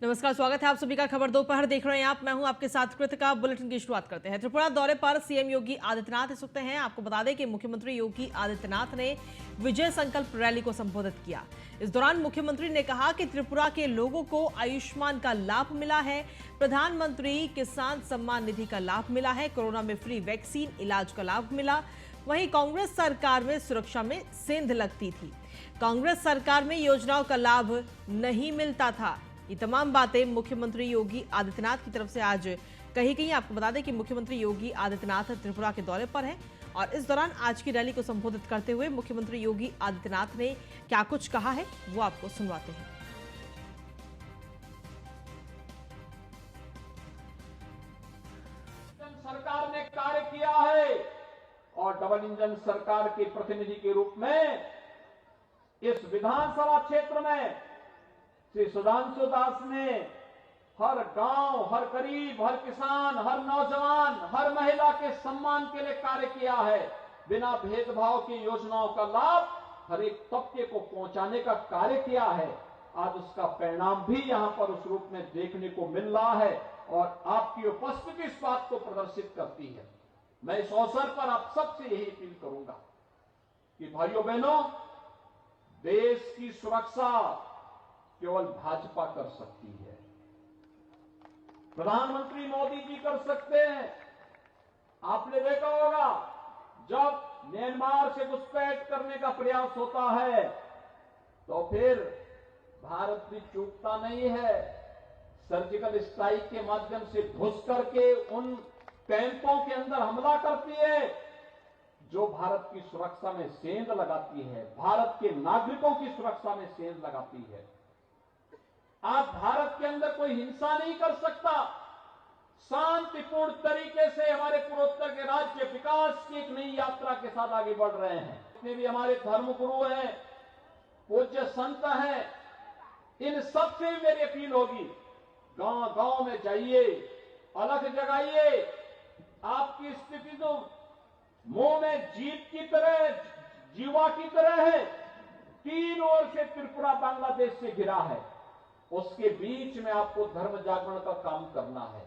नमस्कार, स्वागत है आप सभी का। खबर दोपहर देख रहे हैं आप, मैं हूं आपके साथ कृतिका। बुलेटिन की शुरुआत करते हैं। त्रिपुरा दौरे पर सीएम योगी आदित्यनाथ इस वक्त हैं। आपको बता दें कि मुख्यमंत्री योगी आदित्यनाथ ने विजय संकल्प रैली को संबोधित किया। इस दौरान मुख्यमंत्री ने कहा कि त्रिपुरा के लोगों को आयुष्मान का लाभ मिला है, प्रधानमंत्री किसान सम्मान निधि का लाभ मिला है, कोरोना में फ्री वैक्सीन इलाज का लाभ मिला। वहीं कांग्रेस सरकार में सुरक्षा में सेंध लगती थी, कांग्रेस सरकार में योजनाओं का लाभ नहीं मिलता था। ये तमाम बातें मुख्यमंत्री योगी आदित्यनाथ की तरफ से आज कही गई। आपको बता दें कि मुख्यमंत्री योगी आदित्यनाथ त्रिपुरा के दौरे पर हैं और इस दौरान आज की रैली को संबोधित करते हुए मुख्यमंत्री योगी आदित्यनाथ ने क्या कुछ कहा है वो आपको सुनवाते हैं। सरकार ने कार्य किया है और डबल इंजन सरकार के प्रतिनिधि के रूप में इस विधानसभा क्षेत्र में श्री सुधांशु दास ने हर गांव, हर गरीब, हर किसान, हर नौजवान, हर महिला के सम्मान के लिए कार्य किया है। बिना भेदभाव की योजनाओं का लाभ हर एक तबके को पहुंचाने का कार्य किया है। आज उसका परिणाम भी यहां पर उस रूप में देखने को मिल रहा है और आपकी उपस्थिति इस बात को प्रदर्शित करती है। मैं इस अवसर पर आप सबसे यही अपील करूंगा कि भाइयों बहनों, देश की सुरक्षा केवल भाजपा कर सकती है, प्रधानमंत्री मोदी जी कर सकते हैं। आपने देखा होगा जब म्यांमार से घुसपैठ करने का प्रयास होता है तो फिर भारत भी चूकता नहीं है, सर्जिकल स्ट्राइक के माध्यम से घुस करके उन कैंपों के अंदर हमला करती है जो भारत की सुरक्षा में सेंध लगाती है, भारत के नागरिकों की सुरक्षा में सेंध लगाती है। आज भारत के अंदर कोई हिंसा नहीं कर सकता। शांतिपूर्ण तरीके से हमारे पूर्वोत्तर के राज्य विकास की एक नई यात्रा के साथ आगे बढ़ रहे हैं। जितने भी हमारे धर्मगुरु हैं, पूज्य संत हैं, इन सबसे मेरी अपील होगी, गांव गांव में जाइए, अलग जगाइए। आपकी स्थिति तो मुंह में जीव की तरह, जीवा की तरह है। तीन ओर से त्रिपुरा बांग्लादेश से घिरा है, उसके बीच में आपको धर्म जागरण का काम करना है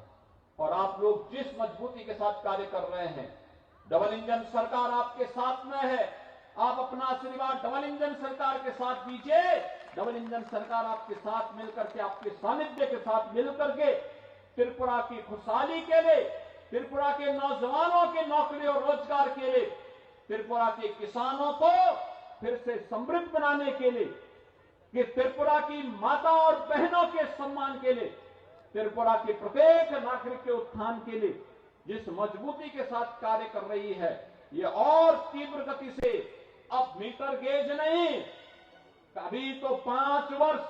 और आप लोग जिस मजबूती के साथ कार्य कर रहे हैं, डबल इंजन सरकार आपके साथ में है। आप अपना आशीर्वाद डबल इंजन सरकार के साथ दीजिए। डबल इंजन सरकार आपके साथ मिलकर के, आपके सानिध्य के साथ मिलकर के त्रिपुरा की खुशहाली के लिए, त्रिपुरा के नौजवानों के नौकरी और रोजगार के लिए, त्रिपुरा के किसानों को फिर से समृद्ध बनाने के लिए, कि त्रिपुरा की माता और बहनों के सम्मान के लिए, त्रिपुरा के प्रत्येक नागरिक के उत्थान के लिए जिस मजबूती के साथ कार्य कर रही है, ये और तीव्र गति से, अब मीटर गेज नहीं, अभी तो 5 वर्ष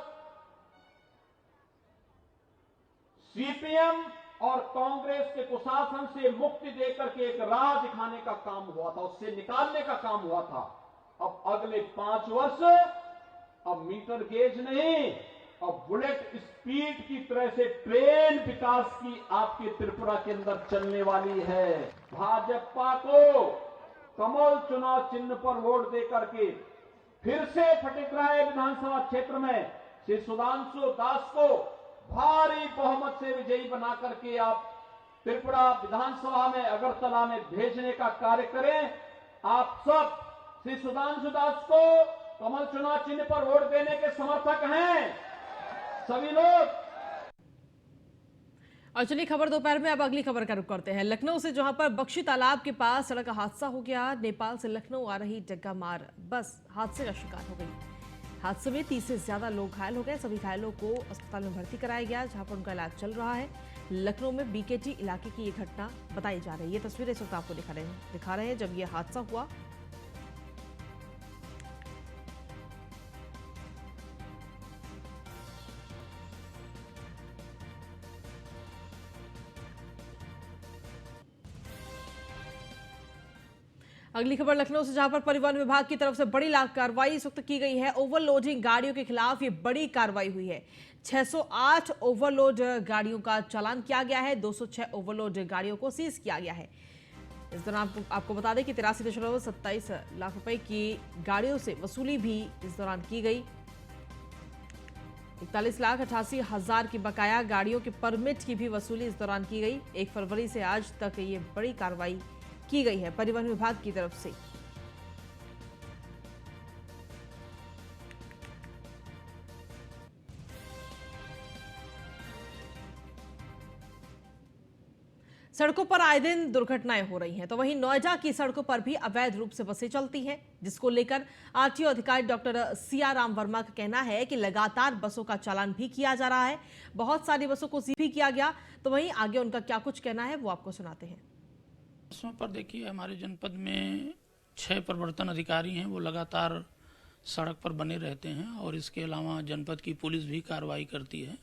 सीपीएम और कांग्रेस के कुशासन से मुक्ति देकर के एक राह दिखाने का काम हुआ था, उससे निकालने का काम हुआ था। अब अगले 5 वर्ष अब मीटर गेज नहीं, अब बुलेट स्पीड की तरह से ट्रेन विकास की आपके त्रिपुरा के अंदर चलने वाली है। भाजपा को कमल चुनाव चिन्ह पर वोट देकर के फिर से फटिकराय विधानसभा क्षेत्र में श्री सुधांशु दास को भारी बहुमत से विजयी बना करके आप त्रिपुरा विधानसभा में, अगरतला में भेजने का कार्य करें। आप सब श्री सुधांशु दास को कमल चुनाव चिन्ह पर वोट देने के समर्थक हैं सभी लोग। और चलिए खबर दोपहर में अब अगली खबर का रुख करते हैं। लखनऊ से, जहां पर बख्शी तालाब के पास सड़क हादसा हो गया। नेपाल से लखनऊ आ रही डग्गा मार बस हादसे का शिकार हो गई। हादसे में 30 से ज्यादा लोग घायल हो गए। सभी घायलों को अस्पताल में भर्ती कराया गया, जहां पर उनका इलाज चल रहा है। लखनऊ में बीकेटी इलाके की ये घटना बताई जा रही है। ये तस्वीरें इस वक्त आपको दिखा रहे हैं जब ये हादसा हुआ। अगली खबर लखनऊ से, जहां पर परिवहन विभाग की तरफ से बड़ी कार्रवाई इस वक्त की गई है। ओवरलोडिंग गाड़ियों के खिलाफ ये बड़ी कार्रवाई हुई है। 608 ओवरलोड गाड़ियों का चालान किया गया है। 206 ओवरलोड गाड़ियों को सीज किया गया है। इस दौरान आपको बता दें कि 83.27 लाख रुपए की गाड़ियों से वसूली भी इस दौरान की गई। 41,88,000 की बकाया गाड़ियों के परमिट की भी वसूली इस दौरान की गई। 1 फरवरी से आज तक ये बड़ी कार्रवाई की गई है परिवहन विभाग की तरफ से। सड़कों पर आए दिन दुर्घटनाएं हो रही हैं, तो वहीं नोएडा की सड़कों पर भी अवैध रूप से बसें चलती हैं, जिसको लेकर आरटीओ अधिकारी डॉक्टर सिया राम वर्मा का कहना है कि लगातार बसों का चालान भी किया जा रहा है। बहुत सारी बसों को सीज भी किया गया। तो वहीं आगे उनका क्या कुछ कहना है वो आपको सुनाते हैं। बसों पर देखिए, हमारे जनपद में 6 प्रवर्तन अधिकारी हैं, वो लगातार सड़क पर बने रहते हैं और इसके अलावा जनपद की पुलिस भी कार्रवाई करती है।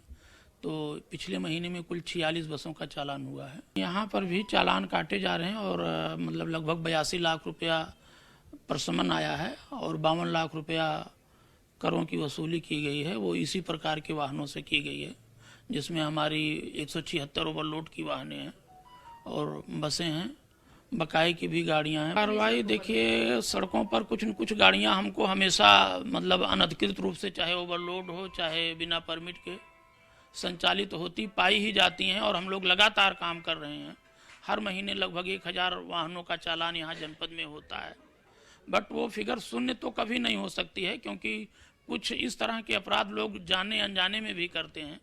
तो पिछले महीने में कुल 46 बसों का चालान हुआ है। यहाँ पर भी चालान काटे जा रहे हैं और मतलब लगभग 82 लाख रुपया प्रशमन आया है और 52 लाख रुपया करों की वसूली की गई है। वो इसी प्रकार के वाहनों से की गई है, जिसमें हमारी 176 ओवरलोड की वाहनें हैं और बसें हैं, बकाये की भी गाड़ियां हैं। कार्रवाई देखिए, सड़कों पर कुछ न कुछ गाड़ियां हमको हमेशा मतलब अनधिकृत रूप से, चाहे ओवरलोड हो चाहे बिना परमिट के, संचालित होती पाई ही जाती हैं और हम लोग लगातार काम कर रहे हैं। हर महीने लगभग 1000 वाहनों का चालान यहाँ जनपद में होता है। बट वो फिगर शून्य तो कभी नहीं हो सकती है, क्योंकि कुछ इस तरह के अपराध लोग जाने अनजाने में भी करते हैं,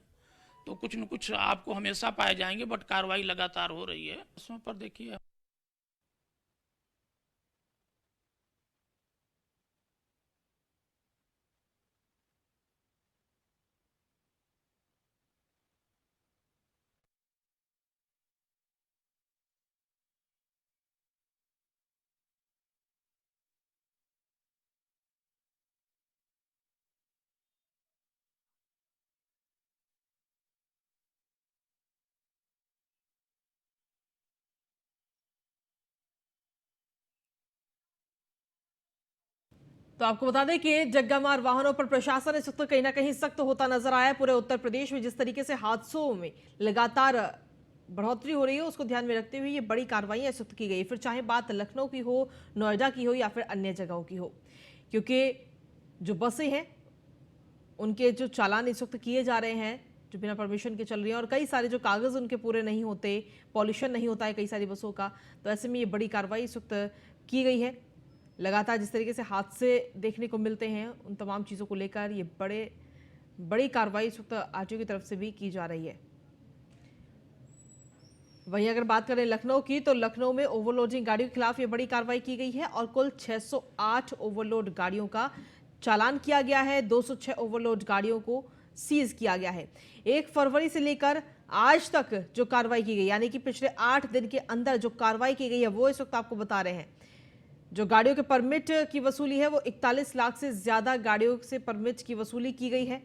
तो कुछ न कुछ आपको हमेशा पाए जाएंगे। बट कार्रवाई लगातार हो रही है। बसों पर देखिए, तो आपको बता दें कि जग्गामार वाहनों पर प्रशासन इस वक्त कहीं ना कहीं सख्त होता नजर आया है। पूरे उत्तर प्रदेश में जिस तरीके से हादसों में लगातार बढ़ोतरी हो रही है, उसको ध्यान में रखते हुए ये बड़ी कार्रवाई इस वक्त की गई। फिर चाहे बात लखनऊ की हो, नोएडा की हो या फिर अन्य जगहों की हो, क्योंकि जो बसें हैं उनके जो चालान इस वक्त किए जा रहे हैं जो बिना परमिशन के चल रही हैं, और कई सारे जो कागज उनके पूरे नहीं होते, पॉल्यूशन नहीं होता है कई सारी बसों का। तो ऐसे में ये बड़ी कार्रवाई इस वक्त की गई है। लगातार जिस तरीके से हादसे देखने को मिलते हैं, उन तमाम चीज़ों को लेकर ये बड़ी कार्रवाई इस वक्त आरटीओ की तरफ से भी की जा रही है। वहीं अगर बात करें लखनऊ की, तो लखनऊ में ओवरलोडिंग गाड़ियों के खिलाफ ये बड़ी कार्रवाई की गई है और कुल 608 ओवरलोड गाड़ियों का चालान किया गया है। 206 ओवरलोड गाड़ियों को सीज किया गया है। 1 फरवरी से लेकर आज तक जो कार्रवाई की गई, यानी कि पिछले 8 दिन के अंदर जो कार्रवाई की गई है, वो इस वक्त आपको बता रहे हैं। जो गाड़ियों के परमिट की वसूली है, वो 41 लाख से ज्यादा गाड़ियों से परमिट की वसूली की गई है।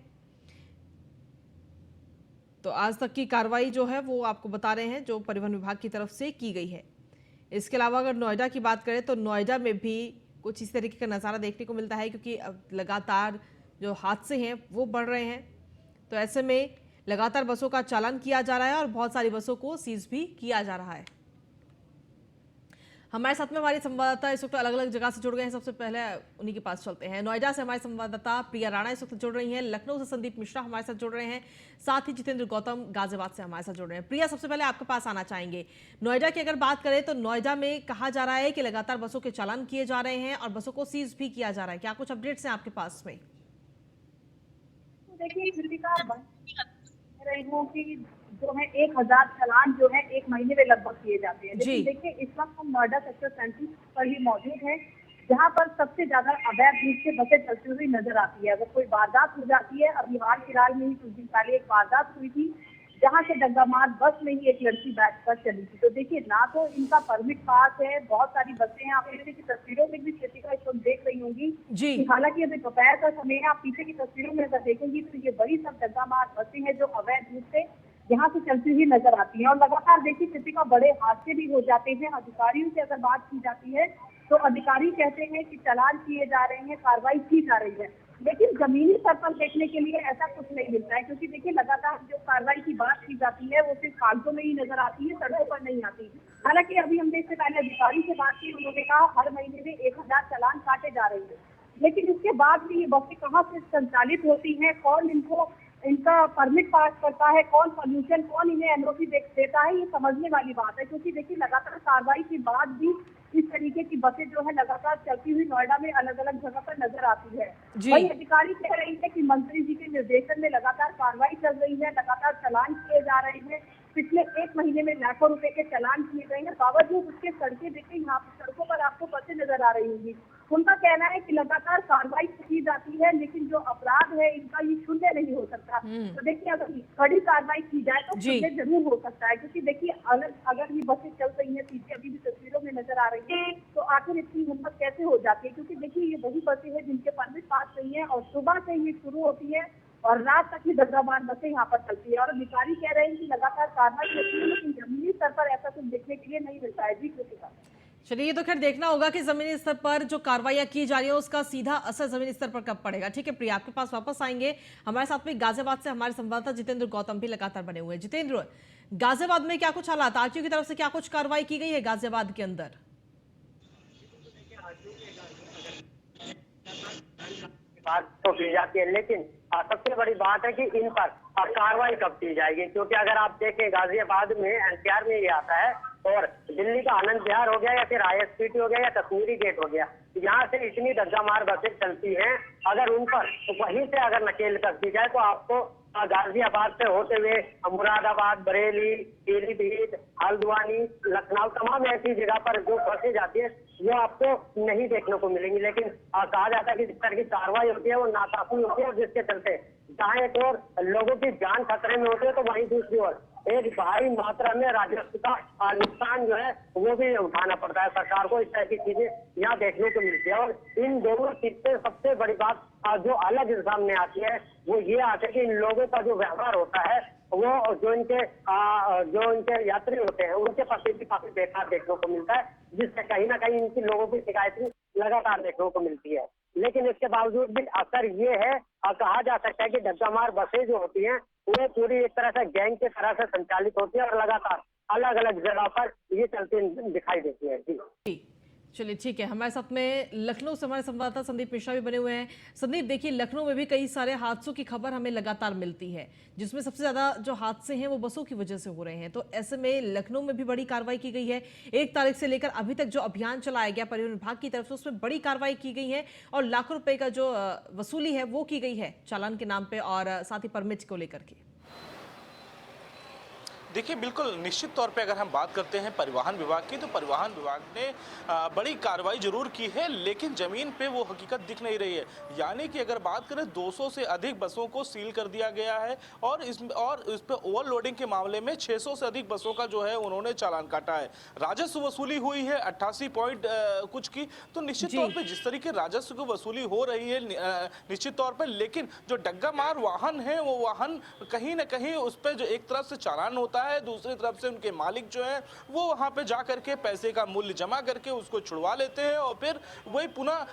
तो आज तक की कार्रवाई जो है वो आपको बता रहे हैं जो परिवहन विभाग की तरफ से की गई है। इसके अलावा अगर नोएडा की बात करें, तो नोएडा में भी कुछ इस तरीके का नज़ारा देखने को मिलता है, क्योंकि लगातार जो हादसे हैं वो बढ़ रहे हैं। तो ऐसे में लगातार बसों का चालान किया जा रहा है और बहुत सारी बसों को सीज भी किया जा रहा है। हमारे साथ में हमारे संवाददाता इस वक्त अलग अलग जगह से जुड़ गए हैं। सबसे पहले उन्हीं के पास चलते हैं। नोएडा से हमारे संवाददाता प्रिया राणा इस वक्त जुड़ रही हैं। लखनऊ से संदीप मिश्रा हमारे साथ जुड़ रहे हैं। साथ ही जितेंद्र गौतम गाजियाबाद से हमारे साथ जुड़ रहे हैं। प्रिया, सबसे पहले आपके पास आना चाहेंगे। नोएडा की अगर बात करें, तो नोएडा में कहा जा रहा है कि लगातार बसों के चालान किए जा रहे हैं और बसों को सीज भी किया जा रहा है। क्या कुछ अपडेट्स हैं आपके पास में? देखिए, जो है 1000 चालान जो है 1 महीने में लगभग किए जाते हैं। लेकिन देखिए, इस वक्त हम नोएडा सेक्टर 37 पर ही मौजूद हैं, जहां पर सबसे ज्यादा अवैध रूप से बसें चलती हुई नजर आती है। अगर कोई वारदात हो जाती है, अभी हाल फिलहाल में ही कुछ दिन पहले एक वारदात हुई थी, जहां से जग्गामार बस में ही एक लड़की बैठ कर चली थी। तो देखिए, ना तो इनका परमिट पास है, बहुत सारी बसें हैं। आप पीछे की तस्वीरों में भी स्थिति का इस वक्त देख रही होंगी। हालांकि अभी दोपहर का समय है, आप पीछे की तस्वीरों में अगर देखेंगी तो ये बड़ी सब जग्गामार बसें हैं जो अवैध रूप से यहाँ से चलती हुई नजर आती है। और लगातार देखिए, किसी का बड़े हादसे भी हो जाते हैं। अधिकारियों से अगर बात की जाती है, तो अधिकारी कहते हैं कि चालान किए जा रहे हैं, कार्रवाई की जा रही है, लेकिन जमीनी स्तर पर देखने के लिए ऐसा कुछ नहीं मिलता है। क्योंकि देखिए, लगातार जो कार्रवाई की बात की जाती है वो सिर्फ कागजों में ही नजर आती है, सड़कों पर नहीं आती। हालांकि अभी हमने इससे पहले अधिकारी से बात की, उन्होंने कहा हर महीने में 1000 चालान काटे जा रहे हैं, लेकिन इसके बाद भी ये बसें कहाँ से संचालित होती हैं, कौन इनको इनका परमिट पास करता है, कौन पॉल्यूशन, कौन इन्हें एनओसी देता है, ये समझने वाली बात है। क्योंकि देखिए लगातार कार्रवाई के बाद भी इस तरीके की बसें जो है लगातार चलती हुई नोएडा में अलग अलग जगह पर नजर आती है। वही अधिकारी कह रहे हैं कि मंत्री जी के निर्देशन में लगातार कार्रवाई चल रही है, लगातार चालान किए जा रहे हैं। पिछले 1 महीने में लाखों रुपए के चालान किए गए हैं। बावजूद उसके सड़कें देखिए, यहाँ सड़कों पर आपको बसें नजर आ रही होंगी। उनका कहना है कि लगातार कार्रवाई की जाती है, लेकिन जो अपराध है इनका ये शून्य नहीं हो सकता। तो देखिए अगर कड़ी कार्रवाई की जाए तो शून्य जरूर हो सकता है। क्योंकि देखिए अगर ये बसें चल रही है, पीछे अभी भी तस्वीरों में नजर आ रही है, तो आखिर इतनी हिम्मत कैसे हो जाती है? क्योंकि देखिए ये वही बसें हैं जिनके परमिट पास नहीं है और सुबह से ये शुरू होती है और रात तक ही दर्जाबार बसें यहाँ पर चलती है। और अधिकारी कह रहे हैं कि लगातार कार्रवाई होती है, लेकिन जमीनी स्तर पर ऐसा कुछ देखने के लिए नहीं मिलता है। जी कृतिका। चलिए, ये तो खैर देखना होगा कि जमीनी स्तर पर जो कार्रवाइयां की जा रही है उसका सीधा असर जमीनी स्तर पर कब पड़ेगा। ठीक है प्रिया, आपके पास वापस आएंगे। हमारे साथ में गाजियाबाद से हमारे संवाददाता जितेंद्र गौतम भी लगातार बने हुए हैं। जितेंद्र, गाजियाबाद में क्या कुछ हालात, आरटीओ की तरफ से क्या कुछ कार्रवाई की गई है गाजियाबाद के अंदर? बात तो की जाती है, लेकिन सबसे बड़ी बात है कि इन पर कार्रवाई कब की जाएगी। क्योंकि अगर आप देखें गाजियाबाद में एनसीआर में ये आता है और दिल्ली का आनंद विहार हो गया या फिर आईएसपीटी हो गया या कश्मीरी गेट हो गया, यहाँ से इतनी डग्गामार बसें चलती हैं। अगर उन पर वहीं से अगर नकेल कर दी जाए तो आपको गाजियाबाद से होते हुए मुरादाबाद, बरेली, पीलीभीत, हल्द्वानी, लखनऊ, तमाम ऐसी जगह पर जो बसें जाती है वो आपको नहीं देखने को मिलेंगी। लेकिन कहा जाता है कि जिस तरह की कार्रवाई होती है वो नाकाफी होती है, जिसके चलते जहाँ एक और लोगों की जान खतरे में होती है तो वहीं दूसरी ओर एक भारी मात्रा में राजस्व का नुकसान जो है वो भी उठाना पड़ता है सरकार को। इस तरह की चीजें यहाँ देखने को मिलती है। और इन दोनों चीज से सबसे बड़ी बात जो अलग सामने आती है वो ये आती है कि इन लोगों का जो व्यवहार होता है वो जो इनके यात्री होते हैं उनके प्रति भी काफी बेकार देखने को मिलता है, जिससे कहीं ना कहीं इनकी लोगों की शिकायतें लगातार देखने को मिलती है। लेकिन इसके बावजूद भी असर ये है, कहा जा सकता है कि डग्गामार बसें जो होती हैं वो पूरी एक तरह से गैंग की तरह से संचालित होती है और लगातार अलग अलग जगह पर ये चलती दिखाई देती है। जी चलिए ठीक है, हमारे साथ में लखनऊ से हमारे संवाददाता संदीप मिश्रा भी बने हुए हैं। संदीप, देखिए लखनऊ में भी कई सारे हादसों की खबर हमें लगातार मिलती है, जिसमें सबसे ज्यादा जो हादसे हैं वो बसों की वजह से हो रहे हैं। तो ऐसे में लखनऊ में भी बड़ी कार्रवाई की गई है। 1 तारीख से लेकर अभी तक जो अभियान चलाया गया परिवहन विभाग की तरफ से, उसमें बड़ी कार्रवाई की गई है और लाखों रुपए का जो वसूली है वो की गई है चालान के नाम पे और साथ ही परमिट को लेकर के। देखिए बिल्कुल निश्चित तौर पे अगर हम बात करते हैं परिवहन विभाग की, तो परिवहन विभाग ने बड़ी कार्रवाई जरूर की है, लेकिन जमीन पे वो हकीकत दिख नहीं रही है। यानी कि अगर बात करें 200 से अधिक बसों को सील कर दिया गया है और इस पे ओवरलोडिंग के मामले में 600 से अधिक बसों का जो है उन्होंने चालान काटा है। राजस्व वसूली हुई है 88 पॉइंट कुछ की। तो निश्चित तौर पर जिस तरीके राजस्व की वसूली हो रही है निश्चित तौर पर, लेकिन जो डग्गामार वाहन है वो वाहन कहीं ना कहीं उस पर जो एक तरफ से चालान होता है, दूसरी तरफ से उनके मालिक जो है वो वहां पे जा करके पैसे का मूल्य जमा करके उसको छुड़वा लेते हैं और फिर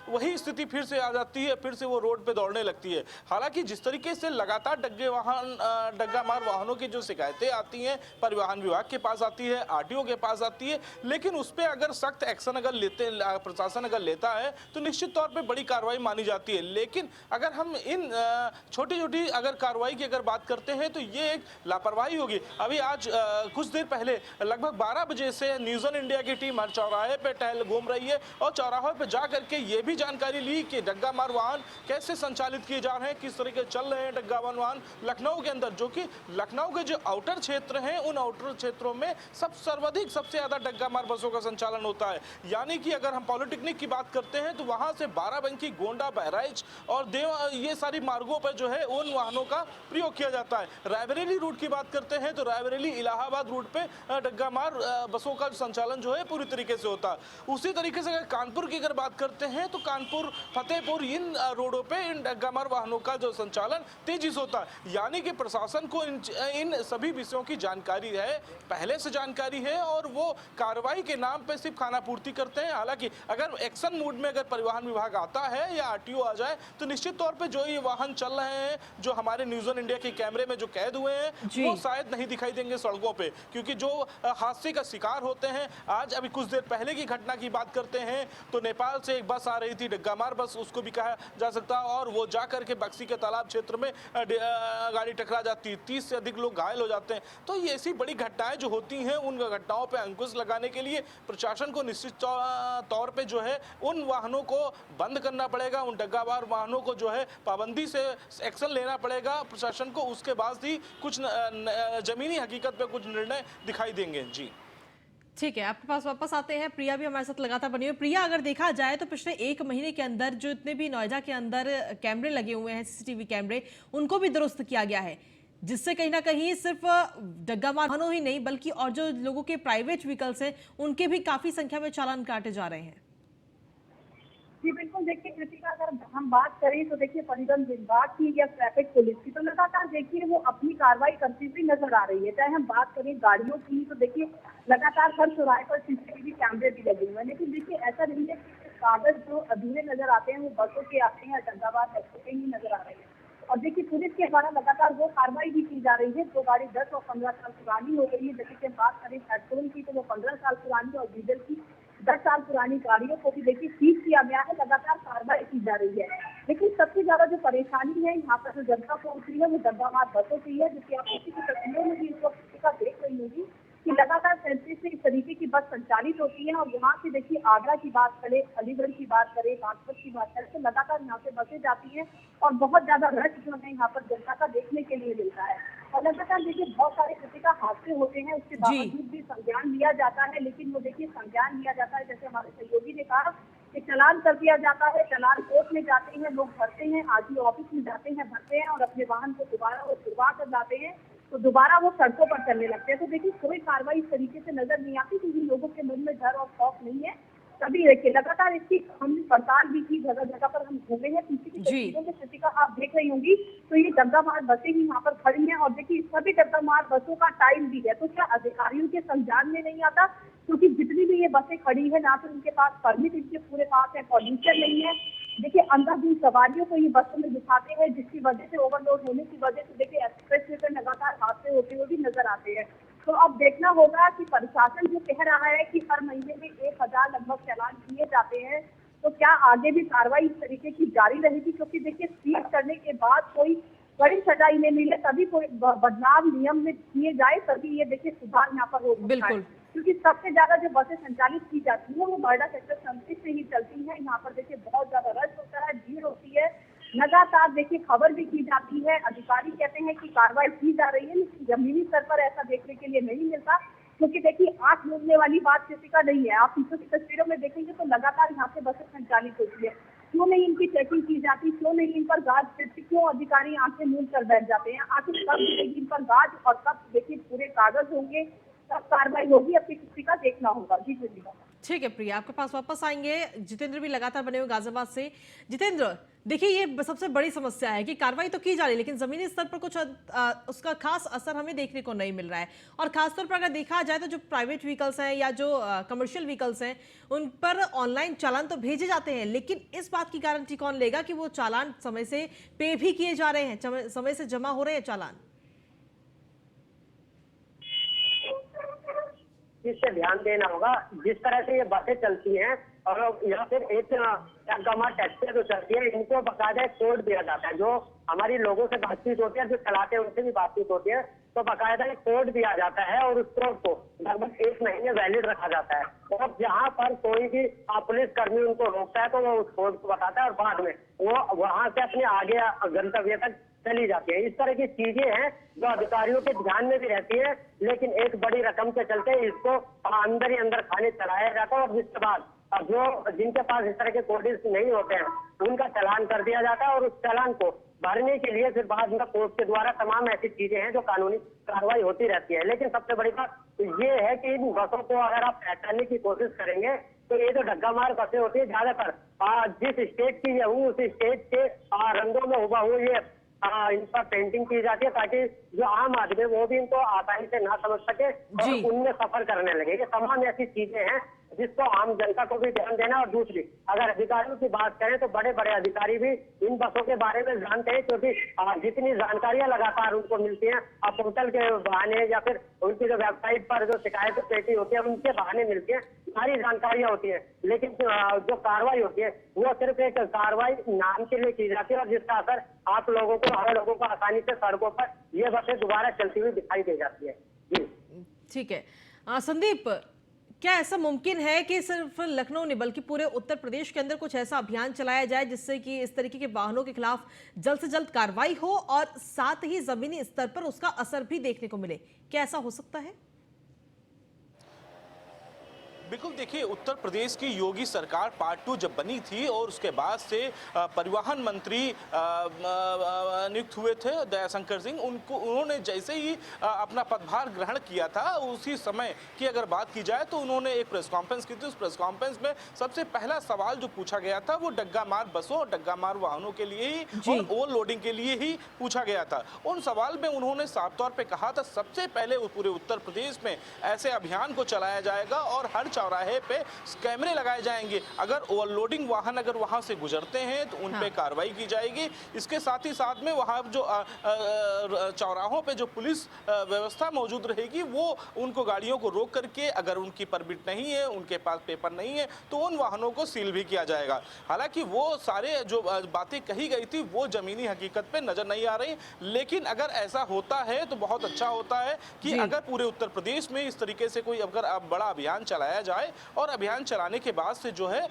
वही स्थिति फिर से आ जाती है, फिर से वो रोड पे दौड़ने लगती है। हालांकि जिस तरीके से लगातार डग्गामार वाहनों की जो शिकायतें आती हैं परिवहन विभाग के पास आती है, आरटीओ के पास आती है, लेकिन उस पर अगर सख्त एक्शन अगर प्रशासन अगर लेता है तो निश्चित तौर पर बड़ी कार्रवाई मानी जाती है। लेकिन अगर हम इन छोटी छोटी अगर कार्रवाई की अगर बात करते हैं तो ये एक लापरवाही होगी। अभी आज कुछ देर पहले लगभग 12 बजे से न्यूज़न इंडिया की टीम हर चौराहे पे टहल घूम रही है और चौराहे पे जा करके ये भी जानकारी ली कि डग्गामार वाहन कैसे संचालित किए जा रहे हैं, किस तरीके चल रहे हैं डग्गामार वाहन लखनऊ के अंदर, जो कि लखनऊ के जो आउटर क्षेत्र हैं उन आउटर क्षेत्रों में सर्वाधिक सबसे ज्यादा डग्गामार बसों का संचालन होता है। यानी कि अगर हम पॉलिटेक्निक की बात करते हैं तो वहां से बाराबंकी, गोंडा, बहराइच और ये सारी मार्गों पर जो है उन वाहनों का प्रयोग किया जाता है। रायबरेली रूट की बात करते हैं तो रायबरेली इलाहाबाद रूट पे डग्गामार बसों का संचालन जो है पूरी तरीके से होता है। उसी तरीके से अगर कानपुर की अगर बात करते हैं तो कानपुर, फतेहपुर इन रोडों पे इन डग्गामार वाहनों का जो संचालन तेजी से होता है। यानी कि प्रशासन को इन सभी विषयों की जानकारी है, पहले से जानकारी है और वो कार्रवाई के नाम पे सिर्फ खाना पूर्ति करते हैं। हालांकि अगर एक्शन मूड में अगर परिवहन विभाग आता है या आरटीओ आ जाए तो निश्चित तौर पे जो ये वाहन चल रहे हैं, जो हमारे न्यूज़न इंडिया के कैमरे में जो कैद हुए हैं वो शायद नहीं दिखाई देंगे रहेंगे सड़कों पे, क्योंकि जो हादसे का शिकार होते हैं। आज अभी कुछ देर पहले की घटना की बात करते हैं तो नेपाल से एक बस आ रही थी, डग्गामार बस उसको भी कहा जा सकता है, और वो जाकर के बक्सी के तालाब क्षेत्र में गाड़ी टकरा जाती है, 30 से अधिक लोग घायल हो जाते हैं। तो ये ऐसी बड़ी घटनाएं जो होती हैं, उन घटनाओं पे अंकुश लगाने के लिए प्रशासन को निश्चित तौर पे जो है उन वाहनों को बंद करना पड़ेगा, उन डग्गामार वाहनों को जो है पाबंदी से एक्शन लेना पड़ेगा प्रशासन को। उसके बाद ही कुछ जमीनी हकीकत पे कुछ निर्णय दिखाई देंगे। जी ठीक है, आपके पास वापस आते हैं। प्रिया भी हमारे साथ लगातार बनी हुई है। प्रिया, अगर देखा जाए तो पिछले 1 महीने के अंदर जो इतने भी नोएडा के अंदर कैमरे लगे हुए हैं, सीसीटीवी कैमरे, उनको भी दुरुस्त किया गया है, जिससे कहीं ना कहीं सिर्फ डग्गामार वाहनों ही नहीं बल्कि और जो लोगों के प्राइवेट व्हीकल्स हैं उनके भी काफी संख्या में चालान काटे जा रहे हैं। जी बिल्कुल, देखिए कृतिका, अगर हम बात करें तो देखिए परिवहन विभाग की या ट्रैफिक पुलिस की तो लगातार देखिए वो अपनी कार्रवाई करती हुई नजर आ रही है। चाहे हम बात करें गाड़ियों की तो देखिए लगातार हर चौराहे पर सीसीटीवी कैमरे भी लगे हुए हैं, लेकिन देखिए ऐसा नहीं है कि कागज जो अधूरे नजर आते हैं वो बसों के आते हैं, डग्गामार बसों के ही नजर आ रहे हैं। और देखिए पुलिस के द्वारा लगातार वो कार्रवाई भी की जा रही है। जो गाड़ी 10 और 15 साल पुरानी हो गई है, जैसे कि बात करें पेट्रोल की तो वो 15 साल पुरानी और डीजल की 10 साल पुरानी गाड़ियों को भी देखिए सीज किया गया है, लगातार कार्रवाई की जा रही है। लेकिन सबसे ज्यादा जो परेशानी है यहाँ पर जो जनता को उतरी है वो डग्गामार बसों की है, जिसकी आप उसी की तस्वीरों में भी इस वक्त देख रही होगी कि लगातार 37 से इस तरीके की बस संचालित होती है। और यहाँ से देखिए आगरा की बात करें, अलीगढ़ की बात करें, बागपत की बात करें तो लगातार यहाँ से बसें जाती हैं और बहुत ज्यादा रश जो है यहाँ पर जनता का देखने के लिए मिलता है। और लगातार देखिए बहुत सारे कृतिका हादसे होते हैं, उसके बावजूद भी संज्ञान लिया जाता है, लेकिन वो देखिए संज्ञान लिया जाता है, जैसे हमारे सहयोगी ने कहा कि चालान कर दिया जाता है, चालान कोर्ट में जाते हैं, लोग भरते हैं, आरटीओ ऑफिस में जाते हैं, भरते हैं और अपने वाहन को दोबारा वो छुड़वा कर लाते हैं, तो दोबारा वो सड़कों पर चलने लगते हैं। तो देखिए कोई कार्रवाई इस तरीके से नजर नहीं आती, क्योंकि लोगों के मन में डर और खौफ नहीं है। तभी देखिए लगातार इसकी हमने पड़ताल भी की, जगह जगह पर हम घूमे हैं। पीछे की तस्वीरों में स्थिति का आप देख रही होंगी तो ये डग्गामार बसें ही यहाँ पर खड़ी हैं और देखिए सभी डग्गामार बसों का टाइम भी है। तो क्या अधिकारियों के संज्ञान में नहीं आता? क्योंकि जितनी भी ये बसें खड़ी है ना तो उनके पास परमिट इनके पूरे पास है, पॉल्यूशन नहीं है। देखिए अंधाधुंध सवारियों को ये बसों में बिठाते हैं, जिसकी वजह से ओवरलोड होने की वजह से देखिए एक्सप्रेस वे पर लगातार हादसे होते हुए भी नजर आते हैं। तो अब देखना होगा कि प्रशासन जो कह रहा है कि हर महीने में 1000 लगभग चालान किए जाते हैं, तो क्या आगे भी कार्रवाई इस तरीके की जारी रहेगी? क्योंकि देखिए सीज करने के बाद कोई बड़ी सजा इन्हें मिले, तभी कोई बदलाव नियम में किए जाए, तभी ये देखिए सुधार यहाँ पर हो सकता है। क्योंकि सबसे ज्यादा जो बसें संचालित की जाती है वो नोएडा सेक्टर 37 से ही चलती है। यहाँ पर देखिए बहुत ज्यादा रश होता है, भीड़ होती है, लगातार देखिए खबर भी की जाती है। अधिकारी कहते हैं कि कार्रवाई की जा रही है, लेकिन जमीनी स्तर पर ऐसा देखने के लिए नहीं मिलता। क्योंकि देखिए आंख मूंदने वाली बात किसी का नहीं है। आप पीछे की तस्वीरों में देखेंगे तो लगातार यहाँ से बसें संचालित होती है। क्यों नहीं इनकी चेकिंग की जाती? क्यों नहीं इन पर गाज फिरती? क्यों अधिकारी आंखें मूंद कर बैठ जाते हैं? आखिर कब मिलेगी इन पर गाज और कब देखिए पूरे कागज होंगे, तब कार्रवाई होगी? अपनी किसी का देखना होगा। जी प्रिया। ठीक है प्रिया, आपके पास वापस आएंगे। जितेंद्र भी लगातार बने हुए गाजियाबाद से। जितेंद्र, देखिए ये सबसे बड़ी समस्या है कि कार्रवाई तो की जा रही है लेकिन जमीनी स्तर पर कुछ उसका खास असर हमें देखने को नहीं मिल रहा है। और खासतौर पर अगर देखा जाए तो जो प्राइवेट व्हीकल्स हैं या जो कमर्शियल व्हीकल्स हैं उन पर ऑनलाइन चालान तो भेजे जाते हैं, लेकिन इस बात की गारंटी कौन लेगा कि वो चालान समय से पे भी किए जा रहे हैं, समय से जमा हो रहे हैं चालान? इस पे ध्यान देना होगा। जिस तरह से ये बसें चलती हैं और या फिर एक डग्गामार टैक्सी जो चलती है, इनको बकायदा एक कोड दिया जाता है। जो हमारी लोगों से बातचीत होती है, जो चलाते हैं उनसे भी बातचीत होती है, तो बकायदा एक कोड दिया जाता है और उस कोड को लगभग 1 महीने वैलिड रखा जाता है। और जहाँ पर कोई भी पुलिस कर्मी उनको रोकता है तो वो उस कोड को बताता है और बाद में वो वहां से अपने आगे गंतव्य तक चली जाती है। इस तरह की चीजें हैं जो अधिकारियों के ध्यान में भी रहती है, लेकिन एक बड़ी रकम के चलते इसको अंदर ही अंदर खाने चलाया जाता है और जिसके बाद जो जिनके पास इस तरह के कोडिस नहीं होते हैं उनका चालान कर दिया जाता है और उस चालान को भरने के लिए फिर बाद में कोर्ट के द्वारा तमाम ऐसी चीजें हैं जो कानूनी कार्रवाई होती रहती है। लेकिन सबसे बड़ी बात ये है कि इन बसों को अगर आप पहचानने की कोशिश करेंगे तो ये जो डग्गामार बसें होती है ज्यादातर जिस स्टेट की है उस स्टेट के रंगों में हुबहू ये इन पर पेंटिंग की जाती है, ताकि जो आम आदमी वो भी इनको आसानी से ना समझ सके और उनमें सफर करने लगे। ये तमाम ऐसी चीजें हैं जिसको आम जनता को भी ध्यान देना। और दूसरी, अगर अधिकारियों की बात करें तो बड़े बड़े अधिकारी भी इन बसों के बारे में जानते हैं, क्योंकि जितनी जानकारियां लगातार उनको मिलती हैं पोर्टल के बहाने या फिर उनकी जो वेबसाइट पर जो शिकायत पेटी होती है उनके बहाने मिलती है, सारी जानकारियां होती है। लेकिन जो कार्रवाई होती है वो सिर्फ एक कार्रवाई नाम के लिए की जाती है, और जिसका असर आप लोगों को, हर लोगों को आसानी से सड़कों पर ये बसें दोबारा चलती हुई दिखाई दे जाती है। जी ठीक है। संदीप, क्या ऐसा मुमकिन है कि सिर्फ लखनऊ नहीं बल्कि पूरे उत्तर प्रदेश के अंदर कुछ ऐसा अभियान चलाया जाए जिससे कि इस तरीके के वाहनों के खिलाफ जल्द से जल्द कार्रवाई हो और साथ ही जमीनी स्तर पर उसका असर भी देखने को मिले? क्या ऐसा हो सकता है? बिल्कुल, देखिए, उत्तर प्रदेश की योगी सरकार पार्ट 2 जब बनी थी और उसके बाद से परिवहन मंत्री नियुक्त हुए थे दयाशंकर सिंह, उन्होंने जैसे ही अपना पदभार ग्रहण किया था उसी समय की अगर बात की जाए तो उन्होंने एक प्रेस कॉन्फ्रेंस की थी। उस प्रेस कॉन्फ्रेंस में सबसे पहला सवाल जो पूछा गया था वो डग्गा मार बसों और डग्गा मार वाहनों के लिए ही और ओवरलोडिंग के लिए ही पूछा गया था। उन सवाल में उन्होंने साफ तौर पर कहा था सबसे पहले पूरे उत्तर प्रदेश में ऐसे अभियान को चलाया जाएगा और हर चौराहे पे कैमरे लगाए जाएंगे। अगर ओवरलोडिंग वाहन अगर वहां से गुजरते हैं तो उन पे कार्रवाई की जाएगी। इसके साथ ही साथ में वहां जो चौराहों पे जो पुलिस व्यवस्था मौजूद रहेगी वो उनको गाड़ियों को रोक करके अगर उनकी परमिट नहीं है, उनके पास पेपर नहीं है तो उन वाहनों को सील भी किया जाएगा। हालांकि वो सारे जो बातें कही गई थी वो जमीनी हकीकत पे नजर नहीं आ रही, लेकिन अगर ऐसा होता है तो बहुत अच्छा होता है कि अगर पूरे उत्तर प्रदेश में इस तरीके से कोई अगर बड़ा अभियान चलाया जाए और अभियान चलाने के बाद से जो है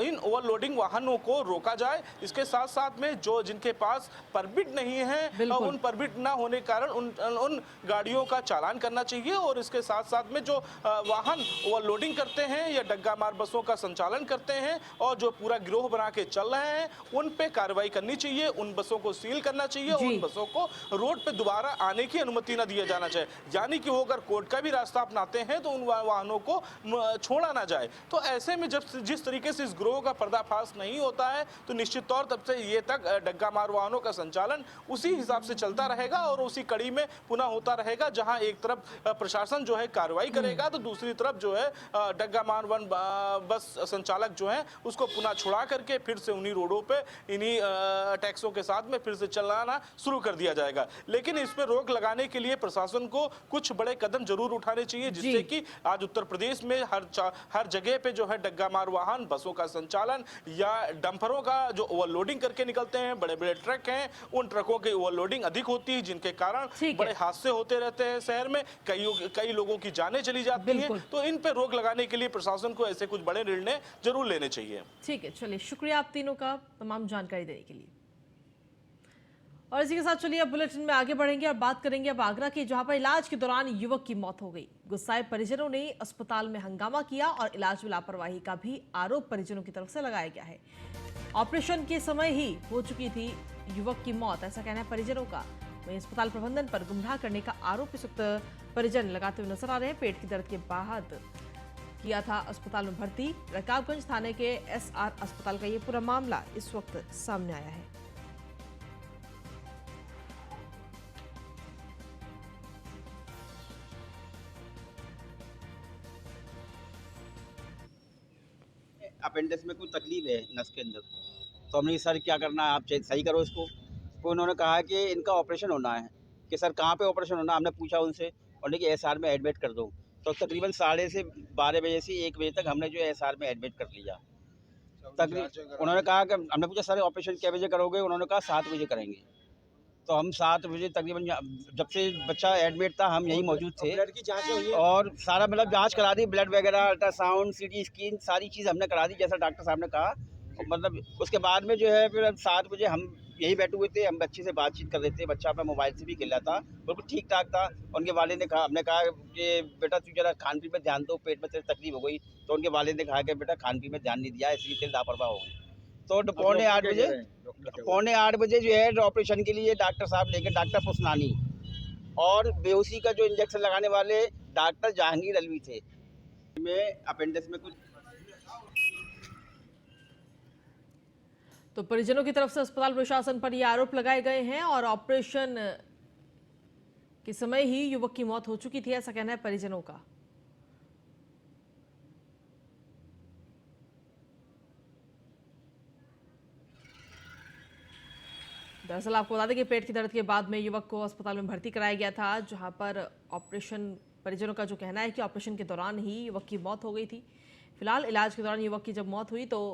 इन ओवरलोडिंग वाहनों को रोका जाए। इसके साथ साथ में जो जिनके पास परमिट नहीं है उन परमिट ना होने के कारण उन गाड़ियों का चालान करना चाहिए। और इसके साथ साथ में जो वाहन ओवरलोडिंग करते हैं या डग्गा मार बसों का संचालन करते हैं और जो पूरा गिरोह बना के चल रहे हैं उन पे कार्रवाई करनी चाहिए, उन बसों को सील करना चाहिए, उन बसों को रोड पे दोबारा आने की अनुमति न दिया जाना चाहिए। यानी कि वो अगर कोर्ट का भी रास्ता अपनाते हैं तो उन वाहनों को छोड़ा ना जाए। तो ऐसे में जब जिस तरीके से इस गिरोह का पर्दाफाश नहीं होता है तो निश्चित तौर तब से ये तक डग्गा मार वाहनों का संचालन उसी हिसाब से चलता रहेगा और उसी कड़ी में पुनः होता रहेगा, जहां एक तरफ प्रशासन जो है कार्रवाई करेगा तो दूसरी तरफ जो है डग्गा मार बस संचालक जो है उसको पुनः छुड़ा करके फिर से उन्हीं रोडों पे इन्हीं टैक्सों के साथ में फिर से चलाना शुरू कर दिया जाएगा। लेकिन इस पर रोक लगाने के लिए प्रशासन को कुछ बड़े कदम जरूर उठाने चाहिए, जिससे कि आज उत्तर प्रदेश में हर जगह पे जो है डग्गा मार वाहन बसों का संचालन या डंपरों का जो ओवरलोडिंग करके निकलते हैं, बड़े बड़े ट्रक हैं, उन ट्रकों की ओवरलोडिंग अधिक होती है जिनके कारण बड़े हादसे होते रहते हैं शहर में, कई लोगों की जानें चली जाती हैं। तो इन पे रोक लगाने के लिए प्रशासन को ऐसे कुछ बड़े निर्णय जरूर लेने चाहिए। ठीक है, चलिए, शुक्रिया आप तीनों का तमाम जानकारी देने के लिए। और इसी के साथ चलिए अब बुलेटिन में आगे बढ़ेंगे और बात करेंगे अब आगरा की, जहां पर इलाज के दौरान युवक की मौत हो गई। गुस्साए परिजनों ने अस्पताल में हंगामा किया और इलाज में लापरवाही का भी आरोप परिजनों की तरफ से लगाया गया है। ऑपरेशन के समय ही हो चुकी थी युवक की मौत, ऐसा कहना है परिजनों का। वहीं अस्पताल प्रबंधन पर गुमराह करने का आरोप इस वक्त परिजन लगाते हुए नजर आ रहे हैं। पेट की दर्द के बाद किया था अस्पताल में भर्ती। रकाबगंज थाने के SR अस्पताल का ये पूरा मामला इस वक्त सामने आया है। अपेंडिक्स में कुछ तकलीफ है नस के अंदर, तो हमने सर क्या करना है, आप सही करो इसको। तो उन्होंने कहा कि इनका ऑपरेशन होना है, कि सर कहाँ पे ऑपरेशन होना, हमने पूछा उनसे और कि SR में एडमिट कर दो। तो तकरीबन 12:30 बजे से 1 बजे तक हमने जो SR में एडमिट कर लिया। तकरीबन उन्होंने कहा कि हमने पूछा सर ऑपरेशन क्या बजे करोगे, उन्होंने कहा 7 बजे करेंगे। तो हम 7 बजे तकरीबन, जब से बच्चा एडमिट था हम यहीं मौजूद थे। ब्लड की जांच हुई है और सारा मतलब जांच करा दी, ब्लड वगैरह, अल्ट्रासाउंड, CT स्कैन, सारी चीज़ हमने करा दी जैसा डॉक्टर साहब ने कहा। मतलब उसके बाद में जो है फिर 7 बजे हम यही बैठे हुए थे, हम बच्चे से बातचीत कर रहे थे। बच्चा अपना मोबाइल से भी खेल रहा था, बिल्कुल ठीक ठाक था। उनके वालिद ने कहा, हमने कहा कि बेटा तू जरा खान पीन में ध्यान दो, पेट में तेरी तकलीफ हो गई। तो उनके वालिद ने कहा कि बेटा खान पीन में ध्यान नहीं दिया, इसलिए तेरे लापरवाह हो गई। तो पौने 8 बजे जो है ऑपरेशन के लिए डॉक्टर साहब लेके, डॉक्टर फुसनानी और बेहोशी का जो इंजेक्शन लगाने वाले डॉक्टर जहांगीर अलवी थे। में अपेंडिक्स में कुछ तो परिजनों की तरफ से अस्पताल प्रशासन पर ये आरोप लगाए गए हैं और ऑपरेशन के समय ही युवक की मौत हो चुकी थी, ऐसा कहना है परिजनों का। दरअसल आपको बता दें कि पेट की दर्द के बाद में युवक को अस्पताल में भर्ती कराया गया था, जहां पर ऑपरेशन, परिजनों का जो कहना है कि ऑपरेशन के दौरान ही युवक की मौत हो गई थी। फिलहाल इलाज के दौरान युवक की जब मौत हुई तो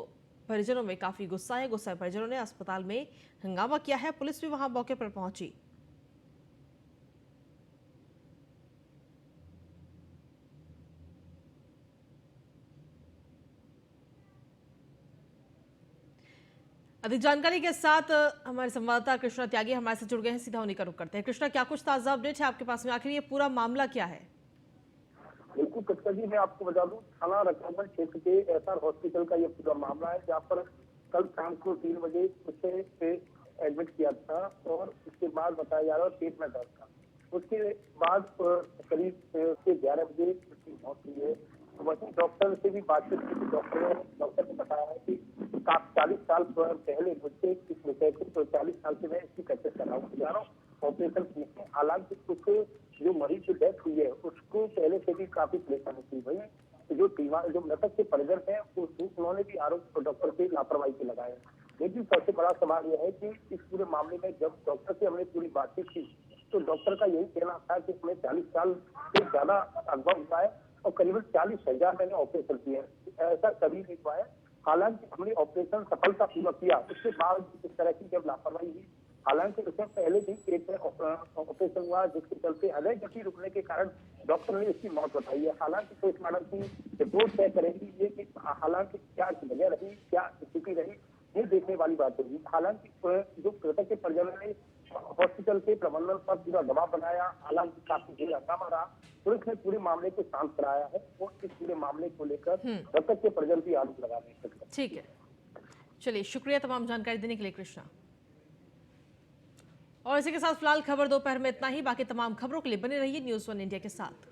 परिजनों में काफी गुस्सा है। गुस्सा परिजनों ने अस्पताल में हंगामा किया है, पुलिस भी वहां मौके पर पहुंची। अधिक जानकारी के साथ हमारे संवाददाता कृष्णा त्यागी हमारे साथ जुड़ गए हैं, सीधा उन्हीं का रुख करते हैं। कृष्णा, क्या कुछ ताजा अपडेट है आपके पास में? आखिर ये पूरा मामला क्या है? बिल्कुल कक्षा जी, मैं आपको बता दूं, थाना रकाबगंज क्षेत्र के एसआर हॉस्पिटल का ये पूरा मामला है, जहाँ पर कल शाम को 3 बजे उसे एडमिट किया था और उसके बाद बताया जा रहा है पेट में दर्द था। उसके बाद करीब 11 बजे उसकी मौत हुई है। वहीं डॉक्टर से भी बातचीत की थी। डॉक्टर ने बताया है कि 40 साल पहले मुझसे इस विषय को, तो 40 साल से मैं इसकी प्रैक्टिस कर रहा हूँ, जा रहा हूँ ऑपरेशन किए। हालांकि उसको जो मरीज की डेथ हुई है उसको पहले से भी काफी परेशानी थी। वही जो मृतक के परिजन है उन्होंने भी आरोप डॉक्टर से लापरवाही के लगाया। लेकिन सबसे बड़ा सवाल यह है कि इस पूरे मामले में जब डॉक्टर से हमने पूरी बातचीत की तो डॉक्टर का यही कहना था कि इसमें 40 साल से ज्यादा अनुभव हुआ है और करीबन 40,000 मैंने ऑपरेशन किए हैं, ऐसा कभी नहीं हुआ है। हालांकि हमने ऑपरेशन सफलतापूर्वक किया, उसके बाद इस तरह की जब लापरवाही हुई, हालांकि उसमें पहले भी पेट में ऑपरेशन हुआ जिसके चलते हृदय गति रुकने के कारण डॉक्टर ने इसकी मौत बताई है। हालांकि पोस्टमार्टम की रिपोर्ट तय करेगी ये कि हालांकि क्या वजह रही, क्या स्थिति रही, ये देखने वाली बात होगी। हालांकि जो मृतक के परिजनों ने हॉस्पिटल के प्रबंधन पर पूरा दबाव बनाया, हालांकि काफी देर हंगामा रहा, पुलिस ने पूरे मामले को शांत कराया है और इस पूरे मामले को लेकर मृतक के परिजन भी आरोप लगा रहे हैं। ठीक है, चलिए शुक्रिया तमाम जानकारी देने के लिए कृष्णा। और इसी के साथ फिलहाल खबर दोपहर में इतना ही। बाकी तमाम खबरों के लिए बने रहिए न्यूज़ 1 इंडिया के साथ।